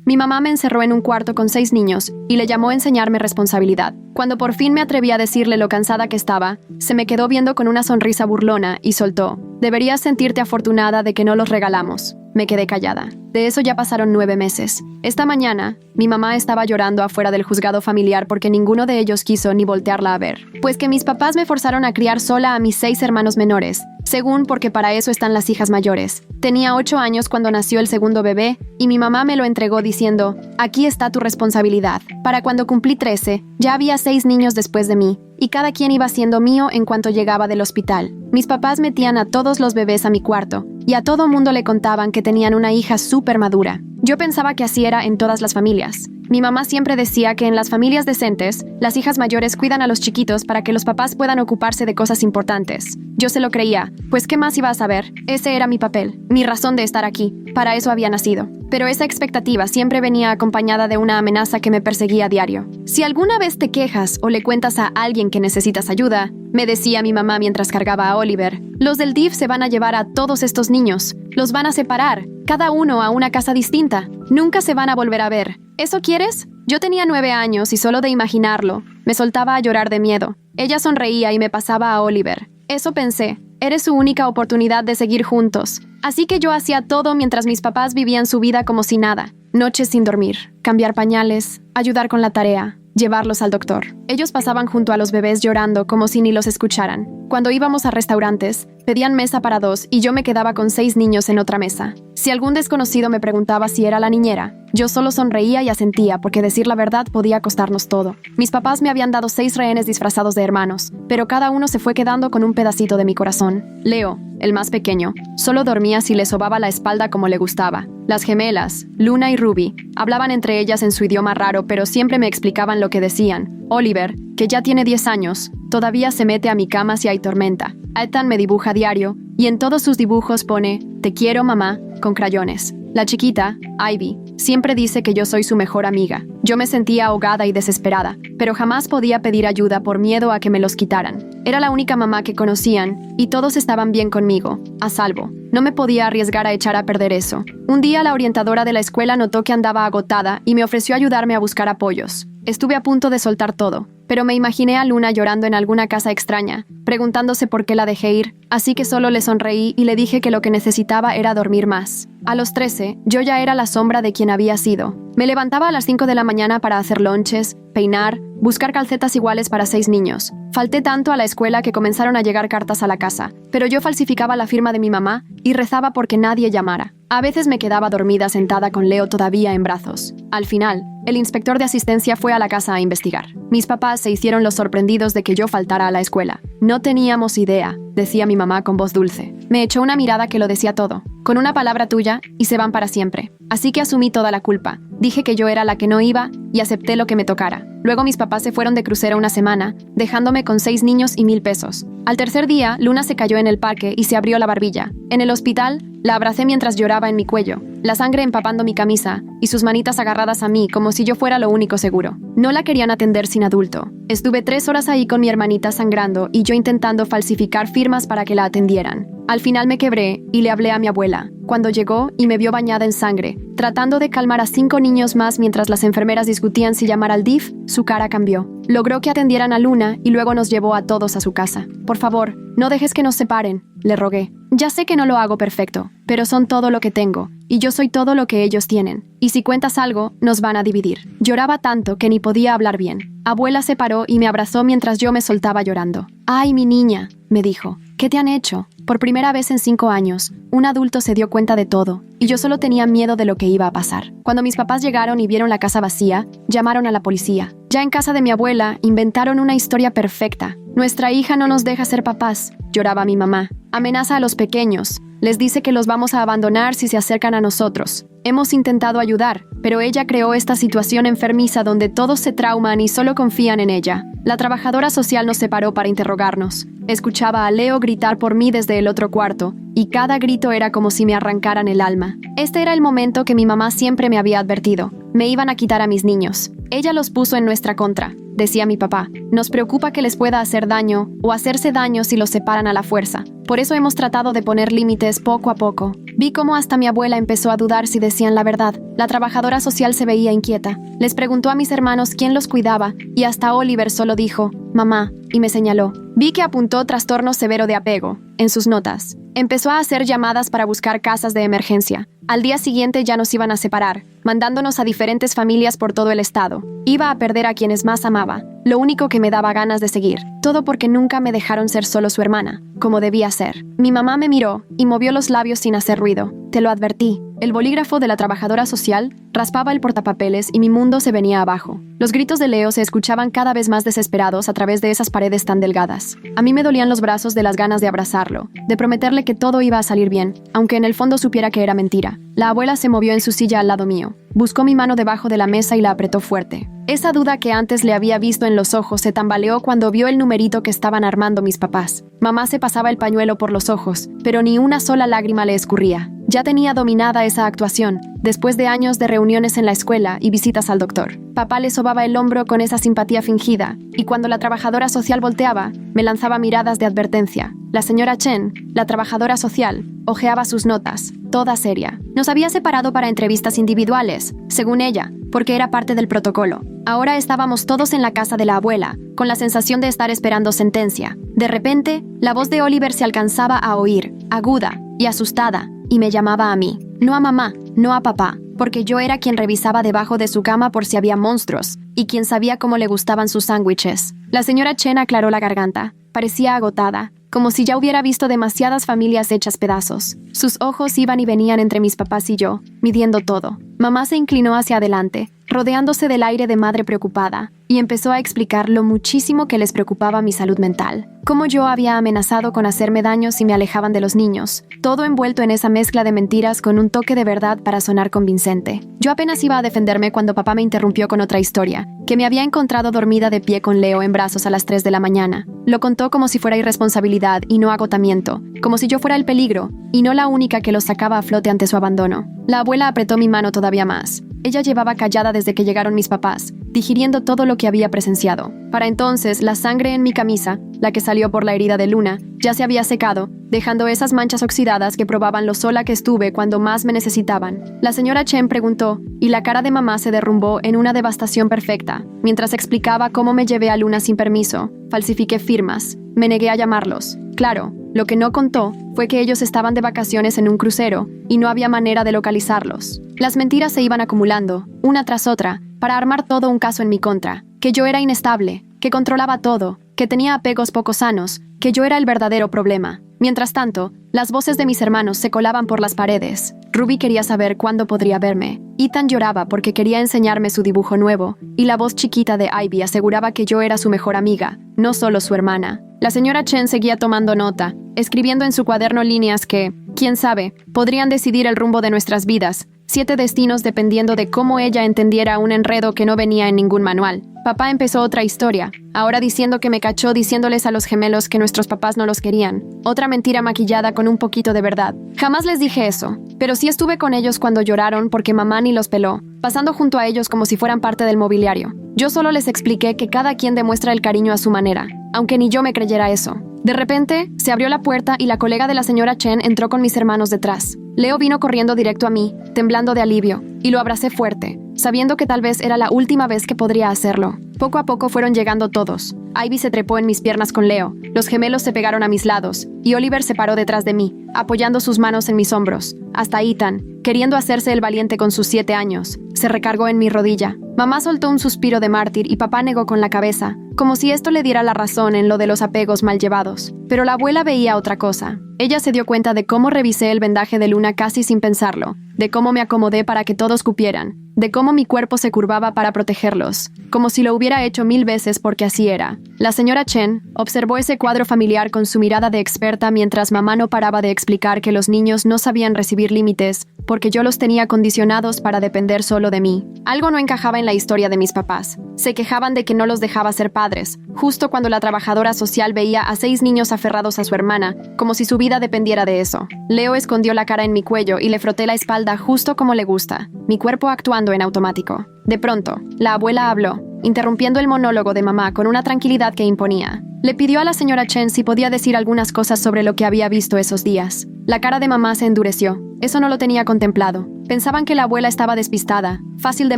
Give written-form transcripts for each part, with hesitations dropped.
Mi mamá me encerró en un cuarto con 6 niños y le llamó a enseñarme responsabilidad. Cuando por fin me atreví a decirle lo cansada que estaba, se me quedó viendo con una sonrisa burlona y soltó: «Deberías sentirte afortunada de que no los regalamos». Me quedé callada. De eso ya pasaron 9 meses. Esta mañana, mi mamá estaba llorando afuera del juzgado familiar porque ninguno de ellos quiso ni voltearla a ver. Pues que mis papás me forzaron a criar sola a mis 6 hermanos menores, según porque para eso están las hijas mayores. Tenía 8 años cuando nació el segundo bebé y mi mamá me lo entregó diciendo: «Aquí está tu responsabilidad». Para cuando cumplí 13, ya había 6 niños después de mí, y cada quien iba siendo mío en cuanto llegaba del hospital. Mis papás metían a todos los bebés a mi cuarto, y a todo mundo le contaban que tenían una hija súper madura. Yo pensaba que así era en todas las familias. Mi mamá siempre decía que en las familias decentes, las hijas mayores cuidan a los chiquitos para que los papás puedan ocuparse de cosas importantes. Yo se lo creía, pues ¿qué más iba a saber? Ese era mi papel, mi razón de estar aquí. Para eso había nacido. Pero esa expectativa siempre venía acompañada de una amenaza que me perseguía a diario. «Si alguna vez te quejas o le cuentas a alguien que necesitas ayuda», me decía mi mamá mientras cargaba a Oliver, «los del DIF se van a llevar a todos estos niños. Los van a separar, cada uno a una casa distinta. Nunca se van a volver a ver. ¿Eso quieres?». Yo tenía 9 años y solo de imaginarlo, me soltaba a llorar de miedo. Ella sonreía y me pasaba a Oliver. Eso pensé, eres su única oportunidad de seguir juntos. Así que yo hacía todo mientras mis papás vivían su vida como si nada. Noches sin dormir, cambiar pañales, ayudar con la tarea, llevarlos al doctor. Ellos pasaban junto a los bebés llorando como si ni los escucharan. Cuando íbamos a restaurantes, pedían mesa para 2 y yo me quedaba con 6 niños en otra mesa. Si algún desconocido me preguntaba si era la niñera, yo solo sonreía y asentía porque decir la verdad podía costarnos todo. Mis papás me habían dado 6 rehenes disfrazados de hermanos, pero cada uno se fue quedando con un pedacito de mi corazón. Leo, el más pequeño, solo dormía si le sobaba la espalda como le gustaba. Las gemelas, Luna y Ruby, hablaban entre ellas en su idioma raro, pero siempre me explicaban lo que decían. Oliver, que ya tiene 10 años, todavía se mete a mi cama si hay tormenta. Ethan me dibuja a diario, y en todos sus dibujos pone «Te quiero, mamá», con crayones. La chiquita, Ivy, siempre dice que yo soy su mejor amiga. Yo me sentía ahogada y desesperada, pero jamás podía pedir ayuda por miedo a que me los quitaran. Era la única mamá que conocían, y todos estaban bien conmigo, a salvo. No me podía arriesgar a echar a perder eso. Un día la orientadora de la escuela notó que andaba agotada y me ofreció ayudarme a buscar apoyos. Estuve a punto de soltar todo, pero me imaginé a Luna llorando en alguna casa extraña, preguntándose por qué la dejé ir, así que solo le sonreí y le dije que lo que necesitaba era dormir más. A los 13, yo ya era la sombra de quien había sido. Me levantaba a las 5 de la mañana para hacer lonches, peinar, buscar calcetas iguales para 6 niños. Falté tanto a la escuela que comenzaron a llegar cartas a la casa, pero yo falsificaba la firma de mi mamá y rezaba porque nadie llamara. A veces me quedaba dormida sentada con Leo todavía en brazos. Al final, el inspector de asistencia fue a la casa a investigar. Mis papás se hicieron los sorprendidos de que yo faltara a la escuela. «No teníamos idea», decía mi mamá con voz dulce. Me echó una mirada que lo decía todo. «Con una palabra tuya, y se van para siempre». Así que asumí toda la culpa. Dije que yo era la que no iba y acepté lo que me tocara. Luego mis papás se fueron de crucero una semana, dejándome con 6 niños y 1,000 pesos. Al tercer día, Luna se cayó en el parque y se abrió la barbilla. En el hospital, la abracé mientras lloraba en mi cuello, la sangre empapando mi camisa y sus manitas agarradas a mí como si yo fuera lo único seguro. No la querían atender sin adulto. Estuve 3 horas ahí con mi hermanita sangrando y yo intentando falsificar firmas para que la atendieran. Al final me quebré y le hablé a mi abuela. Cuando llegó y me vio bañada en sangre, tratando de calmar a 5 niños más mientras las enfermeras discutían si llamar al DIF, su cara cambió. Logró que atendieran a Luna y luego nos llevó a todos a su casa. «Por favor, no dejes que nos separen», le rogué. «Ya sé que no lo hago perfecto, pero son todo lo que tengo, y yo soy todo lo que ellos tienen. Y si cuentas algo, nos van a dividir». Lloraba tanto que ni podía hablar bien. Abuela se paró y me abrazó mientras yo me soltaba llorando. «Ay, mi niña», me dijo, «¿qué te han hecho?». Por primera vez en 5 años, un adulto se dio cuenta de todo, y yo solo tenía miedo de lo que iba a pasar. Cuando mis papás llegaron y vieron la casa vacía, llamaron a la policía. Ya en casa de mi abuela, inventaron una historia perfecta. «Nuestra hija no nos deja ser papás», lloraba mi mamá. «Amenaza a los pequeños. Les dice que los vamos a abandonar si se acercan a nosotros. Hemos intentado ayudar, pero ella creó esta situación enfermiza donde todos se trauman y solo confían en ella». La trabajadora social nos separó para interrogarnos. Escuchaba a Leo gritar por mí desde el otro cuarto, y cada grito era como si me arrancaran el alma. Este era el momento que mi mamá siempre me había advertido. Me iban a quitar a mis niños. Ella los puso en nuestra contra. decía mi papá. Nos preocupa que les pueda hacer daño o hacerse daño si los separan a la fuerza. Por eso hemos tratado de poner límites poco a poco. Vi cómo hasta mi abuela empezó a dudar si decían la verdad. La trabajadora social se veía inquieta. Les preguntó a mis hermanos quién los cuidaba y hasta Oliver solo dijo, «Mamá», y me señaló. Vi que apuntó trastorno severo de apego en sus notas. Empezó a hacer llamadas para buscar casas de emergencia. Al día siguiente ya nos iban a separar, mandándonos a diferentes familias por todo el estado. Iba a perder a quienes más amaba, lo único que me daba ganas de seguir. Todo porque nunca me dejaron ser solo su hermana, como debía ser. Mi mamá me miró y movió los labios sin hacer ruido. Te lo advertí. El bolígrafo de la trabajadora social raspaba el portapapeles y mi mundo se venía abajo. Los gritos de Leo se escuchaban cada vez más desesperados a través de esas paredes tan delgadas. A mí me dolían los brazos de las ganas de abrazarlo, de prometerle que todo iba a salir bien, aunque en el fondo supiera que era mentira. La abuela se movió en su silla al lado mío. Buscó mi mano debajo de la mesa y la apretó fuerte. Esa duda que antes le había visto en los ojos se tambaleó cuando vio el numerito que estaban armando mis papás. Mamá se pasaba el pañuelo por los ojos, pero ni una sola lágrima le escurría. Ya tenía dominada esa actuación, después de años de reuniones en la escuela y visitas al doctor. Papá le sobaba el hombro con esa simpatía fingida, y cuando la trabajadora social volteaba, me lanzaba miradas de advertencia. La señora Chen, la trabajadora social, hojeaba sus notas, toda seria. Nos había separado para entrevistas individuales, según ella, porque era parte del protocolo. Ahora estábamos todos en la casa de la abuela, con la sensación de estar esperando sentencia. De repente, la voz de Oliver se alcanzaba a oír, aguda y asustada, y me llamaba a mí. No a mamá, no a papá, porque yo era quien revisaba debajo de su cama por si había monstruos, y quien sabía cómo le gustaban sus sándwiches. La señora Chen aclaró la garganta. Parecía agotada, como si ya hubiera visto demasiadas familias hechas pedazos. Sus ojos iban y venían entre mis papás y yo, midiendo todo. Mamá se inclinó hacia adelante, rodeándose del aire de madre preocupada, y empezó a explicar lo muchísimo que les preocupaba mi salud mental. Cómo yo había amenazado con hacerme daño si me alejaban de los niños, todo envuelto en esa mezcla de mentiras con un toque de verdad para sonar convincente. Yo apenas iba a defenderme cuando papá me interrumpió con otra historia, que me había encontrado dormida de pie con Leo en brazos a las 3 de la mañana. Lo contó como si fuera irresponsabilidad y no agotamiento, como si yo fuera el peligro, y no la única que los sacaba a flote ante su abandono. La abuela apretó mi mano todavía más. Ella llevaba callada desde que llegaron mis papás, digiriendo todo lo que había presenciado. Para entonces, la sangre en mi camisa, la que salió por la herida de Luna, ya se había secado, dejando esas manchas oxidadas que probaban lo sola que estuve cuando más me necesitaban. La señora Chen preguntó, y la cara de mamá se derrumbó en una devastación perfecta, mientras explicaba cómo me llevé a Luna sin permiso, falsifiqué firmas, me negué a llamarlos. Claro, lo que no contó fue que ellos estaban de vacaciones en un crucero y no había manera de localizarlos. Las mentiras se iban acumulando, una tras otra, para armar todo un caso en mi contra, que yo era inestable, que controlaba todo, que tenía apegos poco sanos, que yo era el verdadero problema. Mientras tanto, las voces de mis hermanos se colaban por las paredes. Ruby quería saber cuándo podría verme. Ethan lloraba porque quería enseñarme su dibujo nuevo, y la voz chiquita de Ivy aseguraba que yo era su mejor amiga, no solo su hermana. La señora Chen seguía tomando nota, escribiendo en su cuaderno líneas que, quién sabe, podrían decidir el rumbo de nuestras vidas, 7 destinos dependiendo de cómo ella entendiera un enredo que no venía en ningún manual. Papá empezó otra historia, ahora diciendo que me cachó diciéndoles a los gemelos que nuestros papás no los querían. Otra mentira maquillada con un poquito de verdad. Jamás les dije eso, pero sí estuve con ellos cuando lloraron porque mamá ni los peló, pasando junto a ellos como si fueran parte del mobiliario. Yo solo les expliqué que cada quien demuestra el cariño a su manera, aunque ni yo me creyera eso. De repente, se abrió la puerta y la colega de la señora Chen entró con mis hermanos detrás. Leo vino corriendo directo a mí, temblando de alivio, y lo abracé fuerte, sabiendo que tal vez era la última vez que podría hacerlo. Poco a poco fueron llegando todos. Ivy se trepó en mis piernas con Leo, los gemelos se pegaron a mis lados, y Oliver se paró detrás de mí, apoyando sus manos en mis hombros. Hasta Ethan, queriendo hacerse el valiente con sus 7 años, se recargó en mi rodilla. Mamá soltó un suspiro de mártir y papá negó con la cabeza, como si esto le diera la razón en lo de los apegos mal llevados. Pero la abuela veía otra cosa. Ella se dio cuenta de cómo revisé el vendaje de Luna casi sin pensarlo, de cómo me acomodé para que todos cupieran, de cómo mi cuerpo se curvaba para protegerlos, como si lo hubiera hecho 1000 veces porque así era. La señora Chen observó ese cuadro familiar con su mirada de experta mientras mamá no paraba de explicar que los niños no sabían recibir límites porque yo los tenía condicionados para depender solo de mí. Algo no encajaba en la historia de mis papás. Se quejaban de que no los dejaba ser padres, justo cuando la trabajadora social veía a 6 niños aferrados a su hermana, como si su vida dependiera de eso. Leo escondió la cara en mi cuello y le froté la espalda justo como le gusta, mi cuerpo actuando en automático. De pronto, la abuela habló. interrumpiendo el monólogo de mamá con una tranquilidad que imponía. Le pidió a la señora Chen si podía decir algunas cosas sobre lo que había visto esos días. La cara de mamá se endureció. Eso no lo tenía contemplado. Pensaban que la abuela estaba despistada, fácil de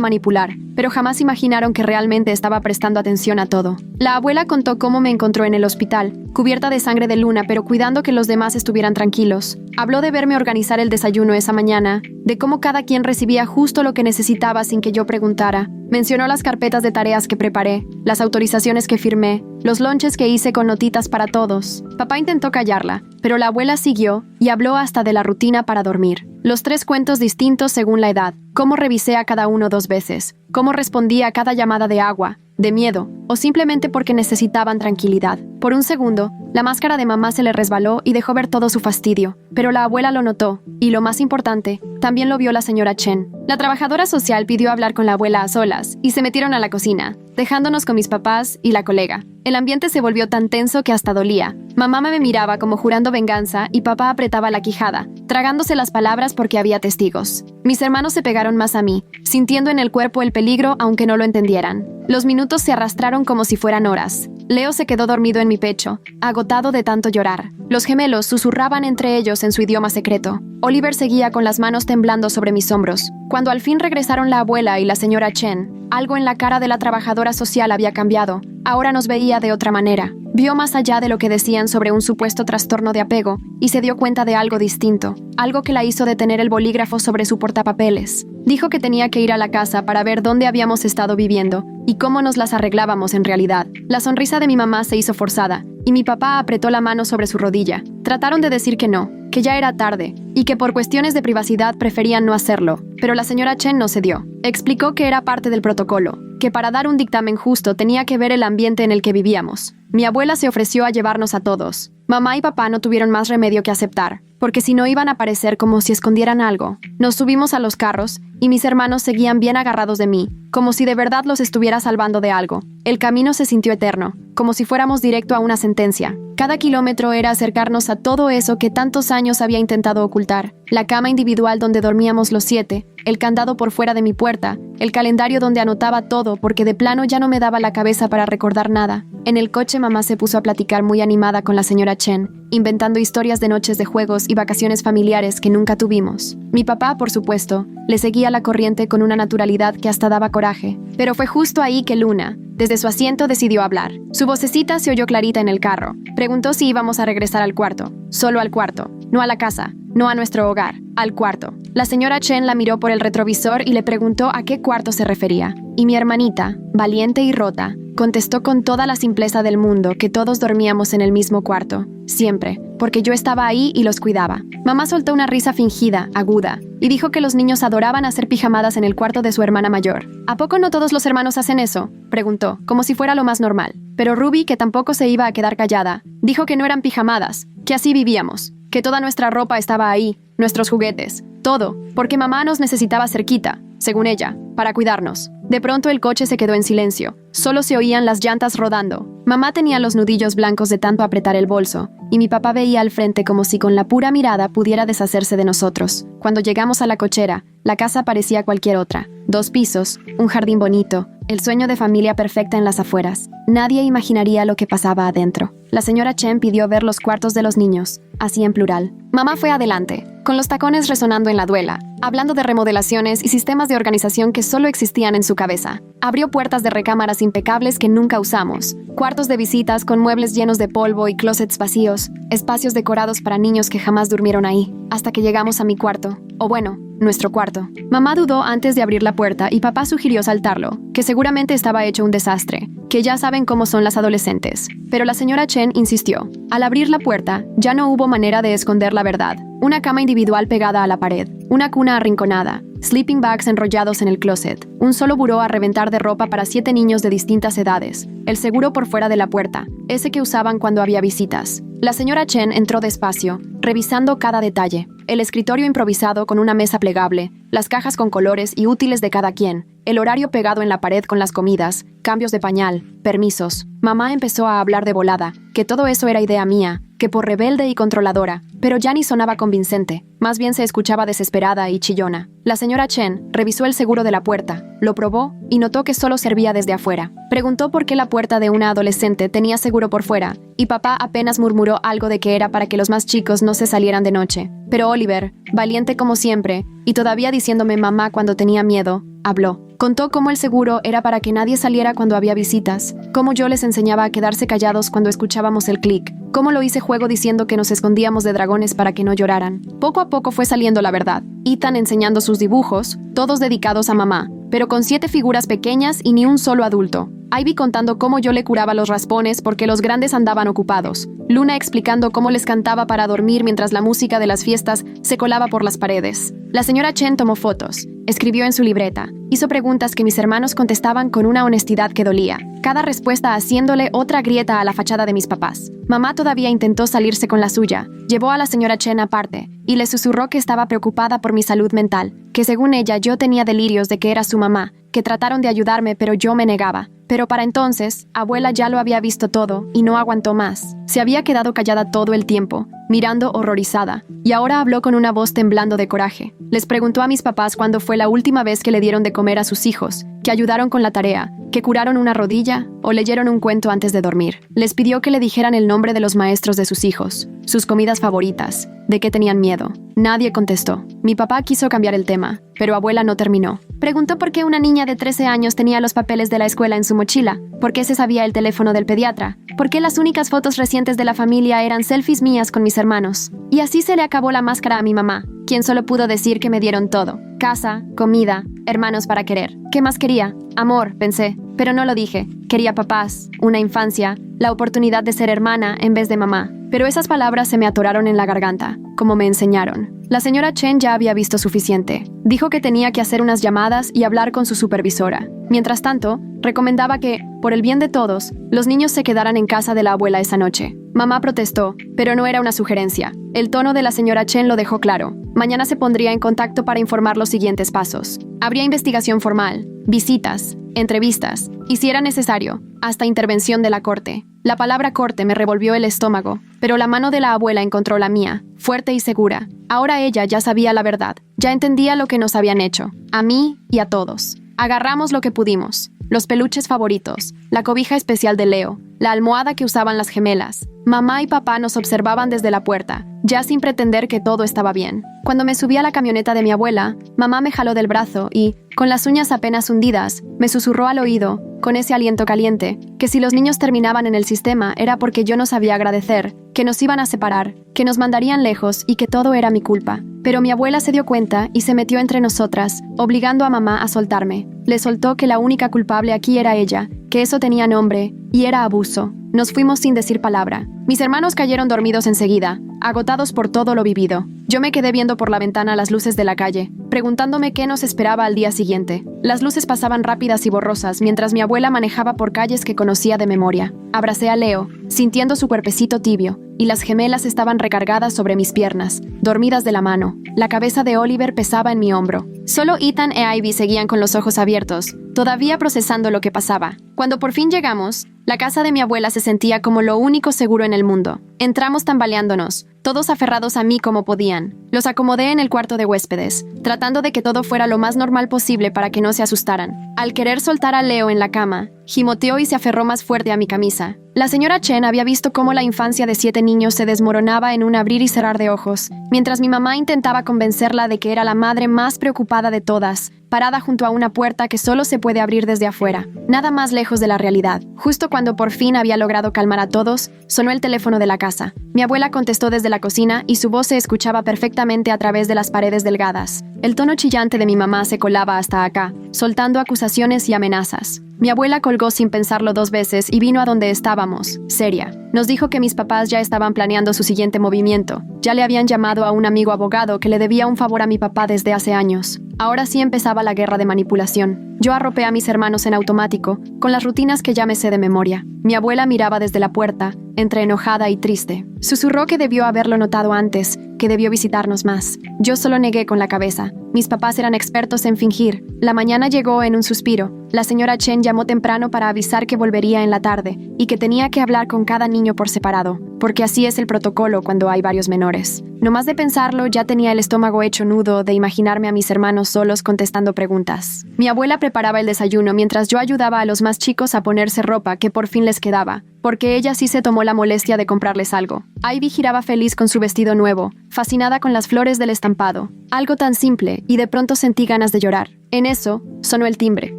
manipular, pero jamás imaginaron que realmente estaba prestando atención a todo. La abuela contó cómo me encontró en el hospital, cubierta de sangre de Luna, pero cuidando que los demás estuvieran tranquilos. Habló de verme organizar el desayuno esa mañana, de cómo cada quien recibía justo lo que necesitaba sin que yo preguntara. Mencionó las carpetas de tareas que preparé, las autorizaciones que firmé, los lonches que hice con notitas para todos. Papá intentó callarla, pero la abuela siguió y habló hasta de la rutina para dormir. Los 3 cuentos distintos según la edad, cómo revisé a cada uno 2 veces, cómo respondí a cada llamada de agua, de miedo, o simplemente porque necesitaban tranquilidad. Por un segundo, la máscara de mamá se le resbaló y dejó ver todo su fastidio, pero la abuela lo notó, y lo más importante, también lo vio la señora Chen. La trabajadora social pidió hablar con la abuela a solas, y se metieron a la cocina, dejándonos con mis papás y la colega. El ambiente se volvió tan tenso que hasta dolía. Mamá me miraba como jurando venganza y papá apretaba la quijada, tragándose las palabras porque había testigos. Mis hermanos se pegaron más a mí, sintiendo en el cuerpo el peligro aunque no lo entendieran. Los minutos se arrastraron como si fueran horas. Leo se quedó dormido en mi pecho, agotado de tanto llorar. Los gemelos susurraban entre ellos en su idioma secreto. Oliver seguía con las manos temblando sobre mis hombros. Cuando al fin regresaron la abuela y la señora Chen, algo en la cara de la trabajadora social había cambiado. Ahora nos veía de otra manera. Vio más allá de lo que decían sobre un supuesto trastorno de apego y se dio cuenta de algo distinto, algo que la hizo detener el bolígrafo sobre su portapapeles. Dijo que tenía que ir a la casa para ver dónde habíamos estado viviendo y cómo nos las arreglábamos en realidad. La sonrisa de mi mamá se hizo forzada y mi papá apretó la mano sobre su rodilla. Trataron de decir que no, que ya era tarde y que por cuestiones de privacidad preferían no hacerlo, pero la señora Chen no cedió. Explicó que era parte del protocolo, que para dar un dictamen justo tenía que ver el ambiente en el que vivíamos. Mi abuela se ofreció a llevarnos a todos. Mamá y papá no tuvieron más remedio que aceptar, porque si no iban a parecer como si escondieran algo. Nos subimos a los carros y mis hermanos seguían bien agarrados de mí, como si de verdad los estuviera salvando de algo. El camino se sintió eterno, como si fuéramos directo a una sentencia. Cada kilómetro era acercarnos a todo eso que tantos años había intentado ocultar. La cama individual donde dormíamos los 7, el candado por fuera de mi puerta, el calendario donde anotaba todo porque de plano ya no me daba la cabeza para recordar nada. En el coche mamá se puso a platicar muy animada con la señora Chen, inventando historias de noches de juegos y vacaciones familiares que nunca tuvimos. Mi papá, por supuesto, le seguía la corriente con una naturalidad que hasta daba coraje. Pero fue justo ahí que Luna, desde su asiento, decidió hablar. Su vocecita se oyó clarita en el carro. Preguntó si íbamos a regresar al cuarto. Solo al cuarto, no a la casa, no a nuestro hogar, al cuarto. La señora Chen la miró por el retrovisor y le preguntó a qué cuarto se refería. Y mi hermanita, valiente y rota, contestó con toda la simpleza del mundo que todos dormíamos en el mismo cuarto, siempre, porque yo estaba ahí y los cuidaba. Mamá soltó una risa fingida, aguda, y dijo que los niños adoraban hacer pijamadas en el cuarto de su hermana mayor. ¿A poco no todos los hermanos hacen eso?, preguntó, como si fuera lo más normal. Pero Ruby, que tampoco se iba a quedar callada, dijo que no eran pijamadas, que así vivíamos, que toda nuestra ropa estaba ahí, nuestros juguetes, todo, porque mamá nos necesitaba cerquita, según ella, para cuidarnos. De pronto el coche se quedó en silencio. Solo se oían las llantas rodando. Mamá tenía los nudillos blancos de tanto apretar el bolso, y mi papá veía al frente como si con la pura mirada pudiera deshacerse de nosotros. Cuando llegamos a la cochera, la casa parecía cualquier otra. 2 pisos, un jardín bonito, el sueño de familia perfecta en las afueras. Nadie imaginaría lo que pasaba adentro. La señora Chen pidió ver los cuartos de los niños, así en plural. Mamá fue adelante, con los tacones resonando en la duela, hablando de remodelaciones y sistemas de organización que solo existían en su cabeza. Abrió puertas de recámaras impecables que nunca usamos, cuartos de visitas con muebles llenos de polvo y closets vacíos, espacios decorados para niños que jamás durmieron ahí, hasta que llegamos a mi cuarto, o bueno, nuestro cuarto. Mamá dudó antes de abrir la puerta y papá sugirió saltarlo, que seguramente estaba hecho un desastre, que ya saben cómo son las adolescentes. Pero la señora Chen insistió. Al abrir la puerta, ya no hubo manera de esconder la verdad. Una cama individual pegada a la pared, una cuna arrinconada, sleeping bags enrollados en el closet, un solo buró a reventar de ropa para 7 niños de distintas edades, el seguro por fuera de la puerta, ese que usaban cuando había visitas. La señora Chen entró despacio, revisando cada detalle. El escritorio improvisado con una mesa plegable, las cajas con colores y útiles de cada quien, el horario pegado en la pared con las comidas, cambios de pañal, permisos. Mamá empezó a hablar de volada, que todo eso era idea mía, que por rebelde y controladora, pero ya ni sonaba convincente, más bien se escuchaba desesperada y chillona. La señora Chen revisó el seguro de la puerta, lo probó y notó que solo servía desde afuera. Preguntó por qué la puerta de una adolescente tenía seguro por fuera, y papá apenas murmuró algo de que era para que los más chicos no se salieran de noche. Pero Oliver, valiente como siempre, y todavía diciéndome mamá cuando tenía miedo, habló. Contó cómo el seguro era para que nadie saliera cuando había visitas, cómo yo les enseñaba a quedarse callados cuando escuchábamos el clic, cómo lo hice juego diciendo que nos escondíamos de dragones para que no lloraran. Poco a poco fue saliendo la verdad. Ethan enseñando sus dibujos, todos dedicados a mamá, pero con 7 figuras pequeñas y ni un solo adulto. Ivy contando cómo yo le curaba los raspones porque los grandes andaban ocupados. Luna explicando cómo les cantaba para dormir mientras la música de las fiestas se colaba por las paredes. La señora Chen tomó fotos, escribió en su libreta, hizo preguntas que mis hermanos contestaban con una honestidad que dolía, cada respuesta haciéndole otra grieta a la fachada de mis papás. Mamá todavía intentó salirse con la suya, llevó a la señora Chen aparte y le susurró que estaba preocupada por mi salud mental, que según ella yo tenía delirios de que era su mamá, que trataron de ayudarme pero yo me negaba. Pero para entonces, abuela ya lo había visto todo y no aguantó más. Se había quedado callada todo el tiempo, mirando horrorizada, y ahora habló con una voz temblando de coraje. Les preguntó a mis papás cuándo fue la última vez que le dieron de comer a sus hijos, que ayudaron con la tarea, que curaron una rodilla o leyeron un cuento antes de dormir. Les pidió que le dijeran el nombre de los maestros de sus hijos, sus comidas favoritas, de qué tenían miedo. Nadie contestó. Mi papá quiso cambiar el tema, pero abuela no terminó. Preguntó por qué una niña de 13 años tenía los papeles de la escuela en su mochila, por qué se sabía el teléfono del pediatra, por qué las únicas fotos recientes de la familia eran selfies mías con mis hermanos. Y así se le acabó la máscara a mi mamá, quien solo pudo decir que me dieron todo. Casa, comida, hermanos para querer. ¿Qué más quería? Amor, pensé, pero no lo dije. Quería papás, una infancia, la oportunidad de ser hermana en vez de mamá. Pero esas palabras se me atoraron en la garganta, como me enseñaron. La señora Chen ya había visto suficiente. Dijo que tenía que hacer unas llamadas y hablar con su supervisora. Mientras tanto, recomendaba que, por el bien de todos, los niños se quedaran en casa de la abuela esa noche. Mamá protestó, pero no era una sugerencia. El tono de la señora Chen lo dejó claro. Mañana se pondría en contacto para informar los siguientes pasos. Habría investigación formal, visitas, entrevistas, y si era necesario, hasta intervención de la corte. La palabra corte me revolvió el estómago, pero la mano de la abuela encontró la mía, fuerte y segura. Ahora ella ya sabía la verdad, ya entendía lo que nos habían hecho, a mí y a todos. Agarramos lo que pudimos, los peluches favoritos, la cobija especial de Leo, la almohada que usaban las gemelas. Mamá y papá nos observaban desde la puerta, ya sin pretender que todo estaba bien. Cuando me subí a la camioneta de mi abuela, mamá me jaló del brazo y, con las uñas apenas hundidas, me susurró al oído, con ese aliento caliente, que si los niños terminaban en el sistema era porque yo no sabía agradecer, que nos iban a separar, que nos mandarían lejos y que todo era mi culpa. Pero mi abuela se dio cuenta y se metió entre nosotras, obligando a mamá a soltarme. Le soltó que la única culpable aquí era ella, que eso tenía nombre, y era abuso. Nos fuimos sin decir palabra. Mis hermanos cayeron dormidos enseguida, agotados por todo lo vivido. Yo me quedé viendo por la ventana las luces de la calle, preguntándome qué nos esperaba al día siguiente. Las luces pasaban rápidas y borrosas mientras mi abuela manejaba por calles que conocía de memoria. Abracé a Leo, sintiendo su cuerpecito tibio, y las gemelas estaban recargadas sobre mis piernas, dormidas de la mano. La cabeza de Oliver pesaba en mi hombro. Solo Ethan e Ivy seguían con los ojos abiertos, todavía procesando lo que pasaba. Cuando por fin llegamos, la casa de mi abuela se sentía como lo único seguro en el mundo. Entramos tambaleándonos, todos aferrados a mí como podían. Los acomodé en el cuarto de huéspedes, tratando de que todo fuera lo más normal posible para que no se asustaran. Al querer soltar a Leo en la cama, gimoteó y se aferró más fuerte a mi camisa. La señora Chen había visto cómo la infancia de 7 niños se desmoronaba en un abrir y cerrar de ojos, mientras mi mamá intentaba convencerla de que era la madre más preocupada de todas, parada junto a una puerta que solo se puede abrir desde afuera. Nada más lejos de la realidad. Justo cuando por fin había logrado calmar a todos, sonó el teléfono de la casa. Mi abuela contestó desde la cocina y su voz se escuchaba perfectamente a través de las paredes delgadas. El tono chillante de mi mamá se colaba hasta acá, soltando acusaciones y amenazas. Mi abuela colgó sin pensarlo 2 veces y vino a donde estábamos, seria. Nos dijo que mis papás ya estaban planeando su siguiente movimiento. Ya le habían llamado a un amigo abogado que le debía un favor a mi papá desde hace años. Ahora sí empezaba la guerra de manipulación. Yo arropé a mis hermanos en automático, con las rutinas que ya me sé de memoria. Mi abuela miraba desde la puerta, entre enojada y triste. Susurró que debió haberlo notado antes, que debió visitarnos más. Yo solo negué con la cabeza. Mis papás eran expertos en fingir. La mañana llegó en un suspiro. La señora Chen llamó temprano para avisar que volvería en la tarde y que tenía que hablar con cada niño por separado, porque así es el protocolo cuando hay varios menores. No más de pensarlo, ya tenía el estómago hecho nudo de imaginarme a mis hermanos solos contestando preguntas. Mi abuela preparaba el desayuno mientras yo ayudaba a los más chicos a ponerse ropa que por fin les quedaba, porque ella sí se tomó la molestia de comprarles algo. Ivy giraba feliz con su vestido nuevo, fascinada con las flores del estampado. Algo tan simple, y de pronto sentí ganas de llorar. En eso, sonó el timbre.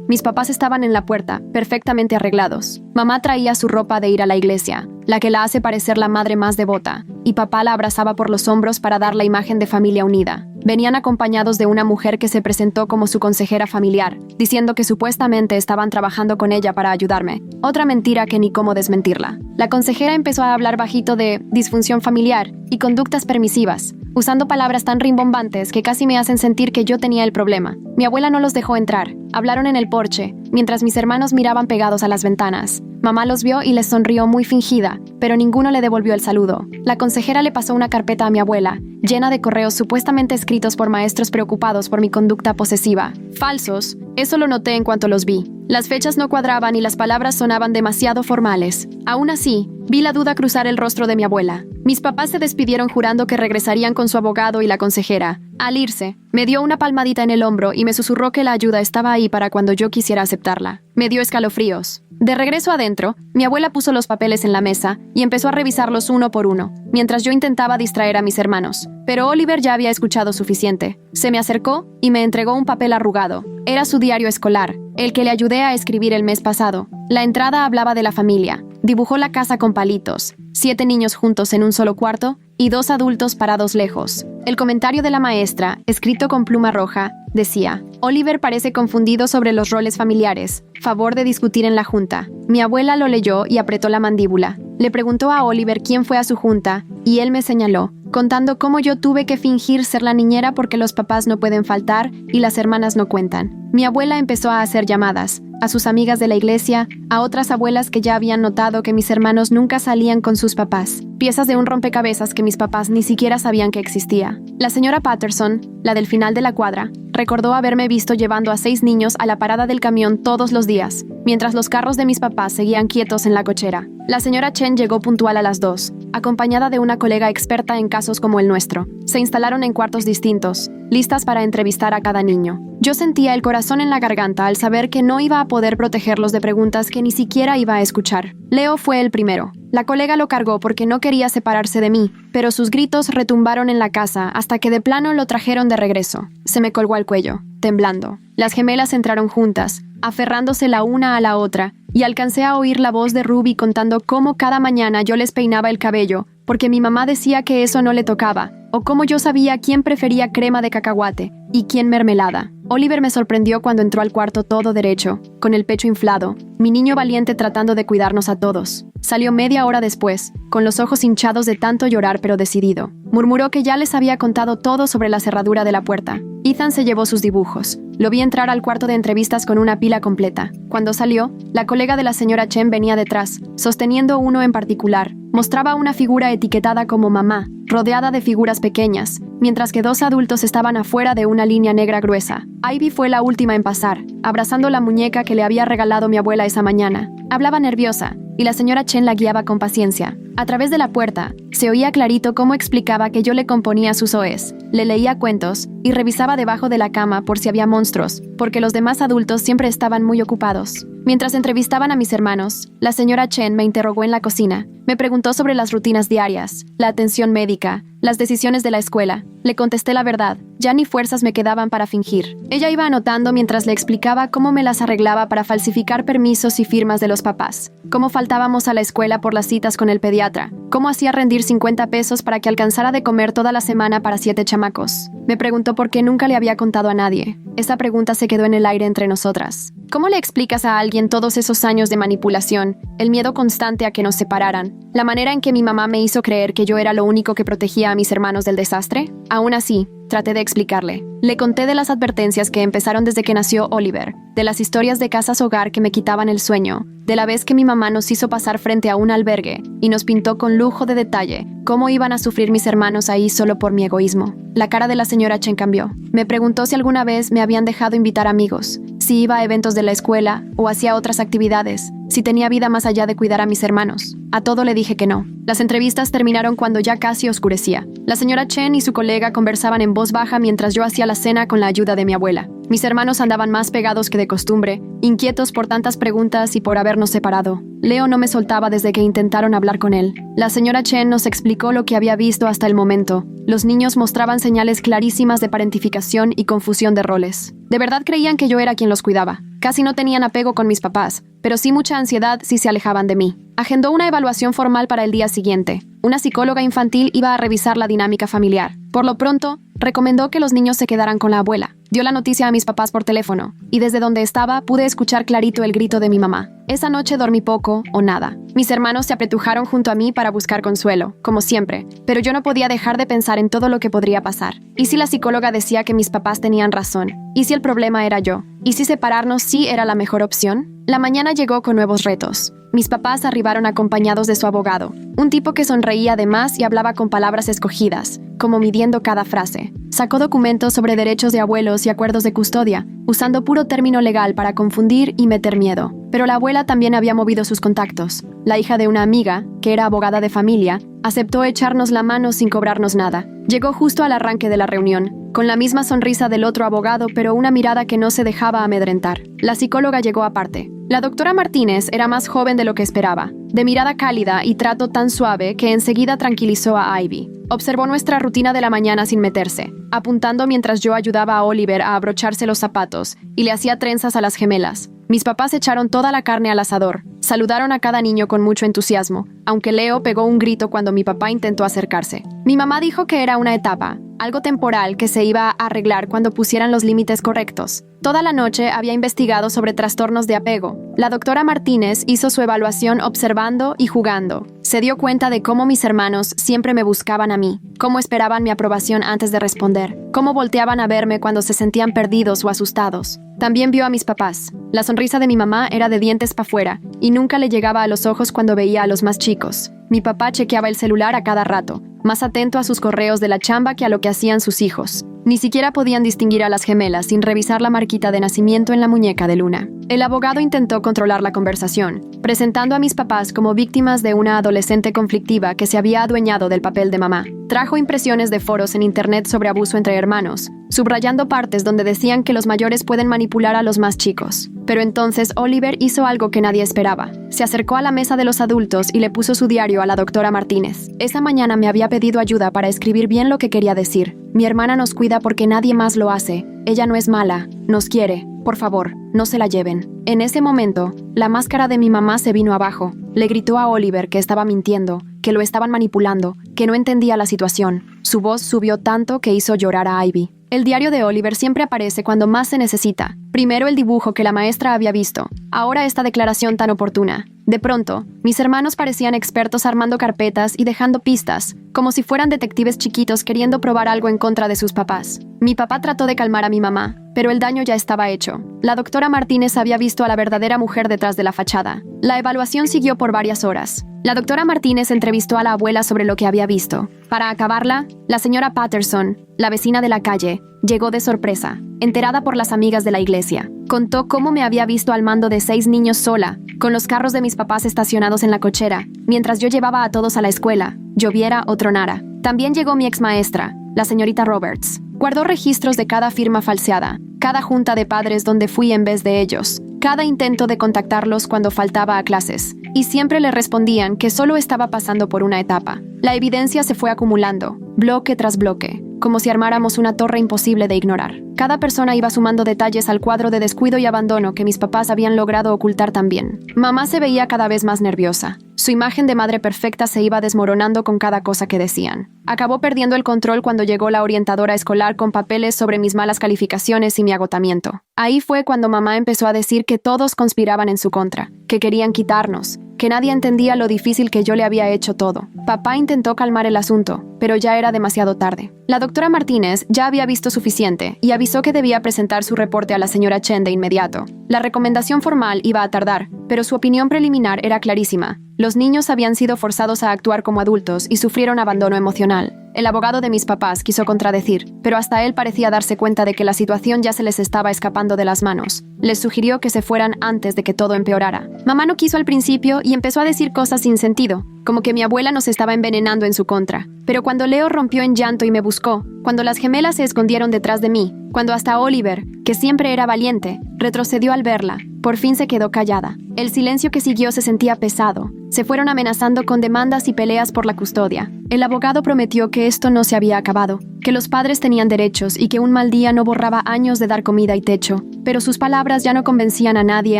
Mis papás estaban en la puerta, perfectamente arreglados. Mamá traía su ropa de ir a la iglesia, la que la hace parecer la madre más devota, y papá la abrazaba por los hombros para dar la imagen de familia unida. Venían acompañados de una mujer que se presentó como su consejera familiar, diciendo que supuestamente estaban trabajando con ella para ayudarme. Otra mentira que ni cómo desmentirla. La consejera empezó a hablar bajito de disfunción familiar y conductas permisivas, usando palabras tan rimbombantes que casi me hacen sentir que yo tenía el problema. Mi abuela no los dejó entrar. Hablaron en el porche, mientras mis hermanos miraban pegados a las ventanas. Mamá los vio y les sonrió muy fingida, pero ninguno le devolvió el saludo. La consejera le pasó una carpeta a mi abuela, llena de correos supuestamente escritos por maestros preocupados por mi conducta posesiva. Falsos, eso lo noté en cuanto los vi. Las fechas no cuadraban y las palabras sonaban demasiado formales. Aún así, vi la duda cruzar el rostro de mi abuela. Mis papás se despidieron jurando que regresarían con su abogado y la consejera. Al irse, me dio una palmadita en el hombro y me susurró que la ayuda estaba ahí para cuando yo quisiera aceptarla. Me dio escalofríos. De regreso adentro, mi abuela puso los papeles en la mesa y empezó a revisarlos uno por uno, mientras yo intentaba distraer a mis hermanos. Pero Oliver ya había escuchado suficiente. Se me acercó y me entregó un papel arrugado. Era su diario escolar, el que le ayudé a escribir el mes pasado. La entrada hablaba de la familia. Dibujó la casa con palitos, 7 niños juntos en un solo cuarto y 2 adultos parados lejos. El comentario de la maestra, escrito con pluma roja, decía: Oliver parece confundido sobre los roles familiares. Favor de discutir en la junta. Mi abuela lo leyó y apretó la mandíbula. Le preguntó a Oliver quién fue a su junta y él me señaló, contando cómo yo tuve que fingir ser la niñera porque los papás no pueden faltar y las hermanas no cuentan. Mi abuela empezó a hacer llamadas, a sus amigas de la iglesia, a otras abuelas que ya habían notado que mis hermanos nunca salían con sus papás. Piezas de un rompecabezas que mis papás ni siquiera sabían que existía. La señora Patterson, la del final de la cuadra, recordó haberme visto llevando a 6 niños a la parada del camión todos los días, mientras los carros de mis papás seguían quietos en la cochera. La señora Chen llegó puntual a las 2, acompañada de una colega experta en casos como el nuestro. Se instalaron en cuartos distintos, listas para entrevistar a cada niño. Yo sentía el corazón en la garganta al saber que no iba a poder protegerlos de preguntas que ni siquiera iba a escuchar. Leo fue el primero. La colega lo cargó porque no quería separarse de mí, pero sus gritos retumbaron en la casa hasta que de plano lo trajeron de regreso. Se me colgó al cuello, temblando. Las gemelas entraron juntas, aferrándose la una a la otra, y alcancé a oír la voz de Ruby contando cómo cada mañana yo les peinaba el cabello, porque mi mamá decía que eso no le tocaba, o cómo yo sabía quién prefería crema de cacahuate y quién mermelada. Oliver me sorprendió cuando entró al cuarto todo derecho, con el pecho inflado, mi niño valiente tratando de cuidarnos a todos. Salió media hora después, con los ojos hinchados de tanto llorar pero decidido. Murmuró que ya les había contado todo sobre la cerradura de la puerta. Ethan se llevó sus dibujos. Lo vi entrar al cuarto de entrevistas con una pila completa. Cuando salió, la colega de la señora Chen venía detrás, sosteniendo uno en particular. Mostraba una figura etiquetada como mamá, rodeada de figuras pequeñas, mientras que 2 adultos estaban afuera de una línea negra gruesa. Ivy fue la última en pasar, abrazando la muñeca que le había regalado mi abuela esa mañana. Hablaba nerviosa, y la señora Chen la guiaba con paciencia. A través de la puerta, se oía clarito cómo explicaba que yo le componía sus OEs, le leía cuentos y revisaba debajo de la cama por si había monstruos, porque los demás adultos siempre estaban muy ocupados. Mientras entrevistaban a mis hermanos, la señora Chen me interrogó en la cocina. Me preguntó sobre las rutinas diarias, la atención médica, las decisiones de la escuela. Le contesté la verdad. Ya ni fuerzas me quedaban para fingir. Ella iba anotando mientras le explicaba cómo me las arreglaba para falsificar permisos y firmas de los papás, cómo faltábamos a la escuela por las citas con el pediatra, cómo hacía rendir 50 pesos para que alcanzara de comer toda la semana para 7 chamacos. Me preguntó por qué nunca le había contado a nadie. Esa pregunta se quedó en el aire entre nosotras. ¿Cómo le explicas a alguien todos esos años de manipulación, el miedo constante a que nos separaran, la manera en que mi mamá me hizo creer que yo era lo único que protegía a mis hermanos del desastre? Aún así, traté de explicarle. Le conté de las advertencias que empezaron desde que nació Oliver, de las historias de casas hogar que me quitaban el sueño, de la vez que mi mamá nos hizo pasar frente a un albergue y nos pintó con lujo de detalle cómo iban a sufrir mis hermanos ahí solo por mi egoísmo. La cara de la señora Chen cambió. Me preguntó si alguna vez me habían dejado invitar amigos, si iba a eventos de la escuela o hacía otras actividades, si tenía vida más allá de cuidar a mis hermanos. A todo le dije que no. Las entrevistas terminaron cuando ya casi oscurecía. La señora Chen y su colega conversaban en voz baja mientras yo hacía la cena con la ayuda de mi abuela. Mis hermanos andaban más pegados que de costumbre, inquietos por tantas preguntas y por habernos separado. Leo no me soltaba desde que intentaron hablar con él. La señora Chen nos explicó lo que había visto hasta el momento. Los niños mostraban señales clarísimas de parentificación y confusión de roles. De verdad creían que yo era quien los cuidaba. Casi no tenían apego con mis papás, pero sí mucha ansiedad si se alejaban de mí. Agendó una evaluación formal para el día siguiente. Una psicóloga infantil iba a revisar la dinámica familiar. Por lo pronto, recomendó que los niños se quedaran con la abuela. Dio la noticia a mis papás por teléfono, y desde donde estaba pude escuchar clarito el grito de mi mamá. Esa noche dormí poco o nada. Mis hermanos se apretujaron junto a mí para buscar consuelo, como siempre, pero yo no podía dejar de pensar en todo lo que podría pasar. ¿Y si la psicóloga decía que mis papás tenían razón? ¿Y si el problema era yo? ¿Y si separarnos sí era la mejor opción? La mañana llegó con nuevos retos. Mis papás arribaron acompañados de su abogado, un tipo que sonreía además y hablaba con palabras escogidas, como midiendo cada frase. Sacó documentos sobre derechos de abuelos y acuerdos de custodia, usando puro término legal para confundir y meter miedo. Pero la abuela también había movido sus contactos. La hija de una amiga, que era abogada de familia, aceptó echarnos la mano sin cobrarnos nada. Llegó justo al arranque de la reunión, con la misma sonrisa del otro abogado, pero una mirada que no se dejaba amedrentar. La psicóloga llegó aparte. La doctora Martínez era más joven de lo que esperaba, de mirada cálida y trato tan suave que enseguida tranquilizó a Ivy. Observó nuestra rutina de la mañana sin meterse, apuntando mientras yo ayudaba a Oliver a abrocharse los zapatos y le hacía trenzas a las gemelas. Mis papás echaron toda la carne al asador, saludaron a cada niño con mucho entusiasmo, aunque Leo pegó un grito cuando mi papá intentó acercarse. Mi mamá dijo que era una etapa, algo temporal que se iba a arreglar cuando pusieran los límites correctos. Toda la noche había investigado sobre trastornos de apego. La doctora Martínez hizo su evaluación observando y jugando. Se dio cuenta de cómo mis hermanos siempre me buscaban a mí, cómo esperaban mi aprobación antes de responder, cómo volteaban a verme cuando se sentían perdidos o asustados. También vio a mis papás. La sonrisa de mi mamá era de dientes para afuera y nunca le llegaba a los ojos cuando veía a los más chicos. Mi papá chequeaba el celular a cada rato, más atento a sus correos de la chamba que a lo que hacían sus hijos. Ni siquiera podían distinguir a las gemelas sin revisar la marquita de nacimiento en la muñeca de Luna. El abogado intentó controlar la conversación, presentando a mis papás como víctimas de una adolescente conflictiva que se había adueñado del papel de mamá. Trajo impresiones de foros en internet sobre abuso entre hermanos, subrayando partes donde decían que los mayores pueden manipular a los más chicos. Pero entonces Oliver hizo algo que nadie esperaba. Se acercó a la mesa de los adultos y le puso su diario a la doctora Martínez. Esa mañana me había pedido ayuda para escribir bien lo que quería decir. Mi hermana nos cuida porque nadie más lo hace. Ella no es mala, nos quiere. Por favor, no se la lleven. En ese momento, la máscara de mi mamá se vino abajo. Le gritó a Oliver que estaba mintiendo, que lo estaban manipulando, que no entendía la situación. Su voz subió tanto que hizo llorar a Ivy. El diario de Oliver siempre aparece cuando más se necesita. Primero el dibujo que la maestra había visto, ahora esta declaración tan oportuna. De pronto, mis hermanos parecían expertos armando carpetas y dejando pistas, como si fueran detectives chiquitos queriendo probar algo en contra de sus papás. Mi papá trató de calmar a mi mamá, pero el daño ya estaba hecho. La doctora Martínez había visto a la verdadera mujer detrás de la fachada. La evaluación siguió por varias horas. La doctora Martínez entrevistó a la abuela sobre lo que había visto. Para acabarla, la señora Patterson, la vecina de la calle, llegó de sorpresa, enterada por las amigas de la iglesia. Contó cómo me había visto al mando de 6 niños sola, con los carros de mis papás estacionados en la cochera, mientras yo llevaba a todos a la escuela, lloviera o tronara. También llegó mi ex maestra, la señorita Roberts. Guardó registros de cada firma falseada, cada junta de padres donde fui en vez de ellos, cada intento de contactarlos cuando faltaba a clases, y siempre le respondían que solo estaba pasando por una etapa. La evidencia se fue acumulando, bloque tras bloque. como si armáramos una torre imposible de ignorar. Cada persona iba sumando detalles al cuadro de descuido y abandono que mis papás habían logrado ocultar también. Mamá se veía cada vez más nerviosa. Su imagen de madre perfecta se iba desmoronando con cada cosa que decían. Acabó perdiendo el control cuando llegó la orientadora escolar con papeles sobre mis malas calificaciones y mi agotamiento. Ahí fue cuando mamá empezó a decir que todos conspiraban en su contra, que querían quitarnos, que nadie entendía lo difícil que yo le había hecho todo. Papá intentó calmar el asunto, pero ya era demasiado tarde. La doctora Martínez ya había visto suficiente y avisó que debía presentar su reporte a la señora Chen de inmediato. La recomendación formal iba a tardar, pero su opinión preliminar era clarísima. Los niños habían sido forzados a actuar como adultos y sufrieron abandono emocional. El abogado de mis papás quiso contradecir, pero hasta él parecía darse cuenta de que la situación ya se les estaba escapando de las manos. Les sugirió que se fueran antes de que todo empeorara. Mamá no quiso al principio y empezó a decir cosas sin sentido, como que mi abuela nos estaba envenenando en su contra. Pero cuando Leo rompió en llanto y me buscó, cuando las gemelas se escondieron detrás de mí, cuando hasta Oliver, que siempre era valiente, retrocedió al verla, por fin se quedó callada. El silencio que siguió se sentía pesado. Se fueron amenazando con demandas y peleas por la custodia. El abogado prometió que esto no se había acabado, que los padres tenían derechos y que un mal día no borraba años de dar comida y techo, pero sus palabras ya no convencían a nadie